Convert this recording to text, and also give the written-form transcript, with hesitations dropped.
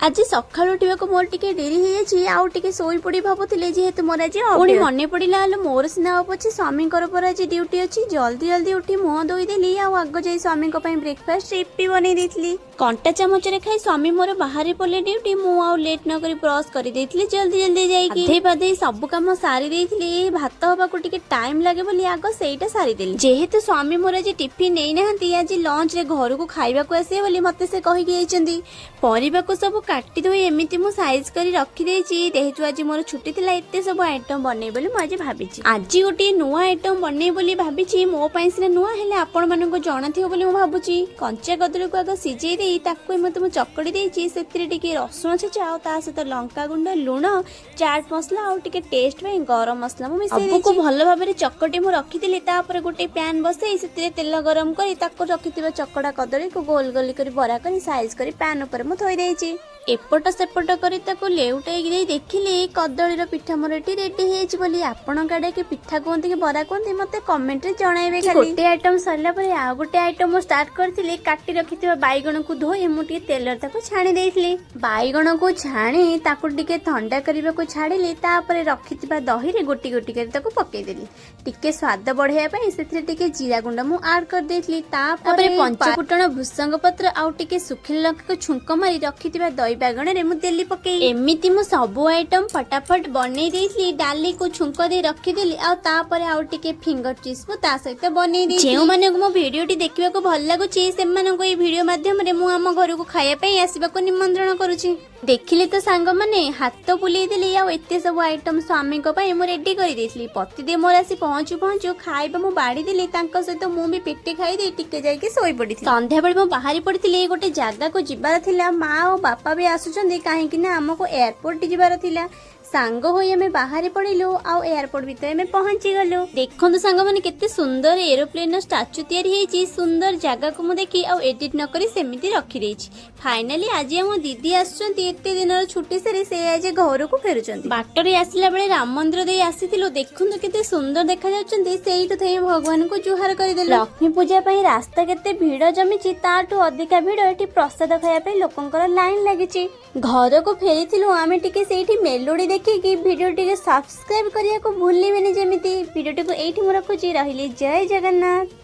आज सकाळु उठा मोर टिके डेरी हो आउ टिके सोई पड़ी भावुले जेहेतु मोर आज पुणी मन पड़ा मोर सिना पचे स्वामी पर आज ड्यूटी अच्छी जल्दी जल्दी उठी मुह धोईदेली आग जाई स्वामी ब्रेकफास्ट इपी बनई देती कंटा चामच खाई स्वामी मोर बाहर पड़े ड्यूटी मुझे लेट नक ब्रश कर जल्दी जल्दी जाइए पादे सब कम सारी देती भात हवा टाइम लगे बोली आग से सारीदेली जेहेतु स्वामी मोर आज टिफिन नहीं ना आज लंच रे घर को खाइबा को आसे बोली मते से कही परिबा को सब काटी दो एमती मु साइज कर रखी जेहेतु आज मोर छुट्टी थी एत सब आइटम बन बोली मुझे भाभी आज गोटे नुआ आइटम बन बोली भाभी मो सीना नुआ हेले आपण मानक जना थी बोली मु भावुची कंचा कदली को आग सिझे दे मत चकड़ी देती से रसुण छेचा आ सहित लंका गुंड लुण चाट मसला आउ टेस्ट में गरम मसला को भल भाव चकटी मु रखी गोटे पैन बसई से तेल गरम कर रखि चकड़ा कदली को गोल गोल कर बरा कर साइज कर पैन उपर मु थोई देछि एपट सेपट कर लेउटाई देखिली कदली पिठा मोर रेडी बोली आपण आड़े के पिठा कहते कि बरा कहते मत कमेंट रे जणाइबे गोटे आइटम सरला परे आ गोटे आइटम स्टार्ट करथिले काटी रखिथिबा बैगण को धोई मु तेलर ताको छाणी देइथिले बैगण को छाणी ताको ठंडा करबा को छाड़िली तापर रखिथिबा दही रे गोटी गोटी कर ताको पकेई देली टिके स्वाद बढ़ाया पई सेथिरे टिके जीरा गुंड मु ऐड कर देइथिली तापर पंचफुटण भुसंग पत्र आउ टिके सुखिला लंका को छुंक मारी रखिथिबा दही बैगण रे मु तेली पकेई एमिति मु सबो आइटम फटाफट बनै देइथिली डाली को छुंक दे रखि देली आ तापर आउ टिके फिंगर चिप्स को ता सहित बनै देइथिली जेउ माने मो वीडियो टी देखिबा को भल लागुची सेमान को ई वीडियो माध्यम रे मु हम घर को खाया पई आसीबा को निमंत्रण करूची देखिले तो सांग माने हाथ बुलाई देली आ एते सब आइटम स्वामी को पई मु रेडी करी देइथिली पति दे मोर आसी पहुंचू पहुंचू खाइबा मु बाड़ी देली तांको सहित मु भी पेटे खाई दे टिके जाई के सोई पड़िथि संध्या बेले मु बाहरी पड़िथिली गोटे जागा को जिबार थिला माँ और बापा भी आसुचंदी काहे कि ना हमको एयरपोर्ट जिबार थिला सांग होई हमें बाहर पड़िलु आउ एयरपोर्ट भीतर में पहुंची गलु देखंतु सांग माने केते सुंदर एरोप्लेन स्टैच्यू तैयारी हेची सुंदर जगह को मु देखि आउ एडिट न करी सेमिति रखी देछि फाइनली आज हम दीदी आसुचंती एते दिन छुट्टी सरी से आज घर को फेरुचंती बाटरे आसिला बेले राम मंदिर दे आसीथिलु देखंतु केते सुंदर देखा जाउचंती सेइटु थई भगवान को जुहार करि देलु लक्ष्मी पूजा पई रास्ता केते भीड़ जमिछि ताटू अधिका भीड़ एठी प्रसाद खाया पई लोकंकर लाइन लागिछि घर को फेरिथिलु आमे टिके सेइठी मेलोडी देखि वीडियो टिके सब्सक्राइब करिया को भूलिबेनी जेमिति वीडियो टिको एठी मु रखुची रहिली जय जगन्नाथ।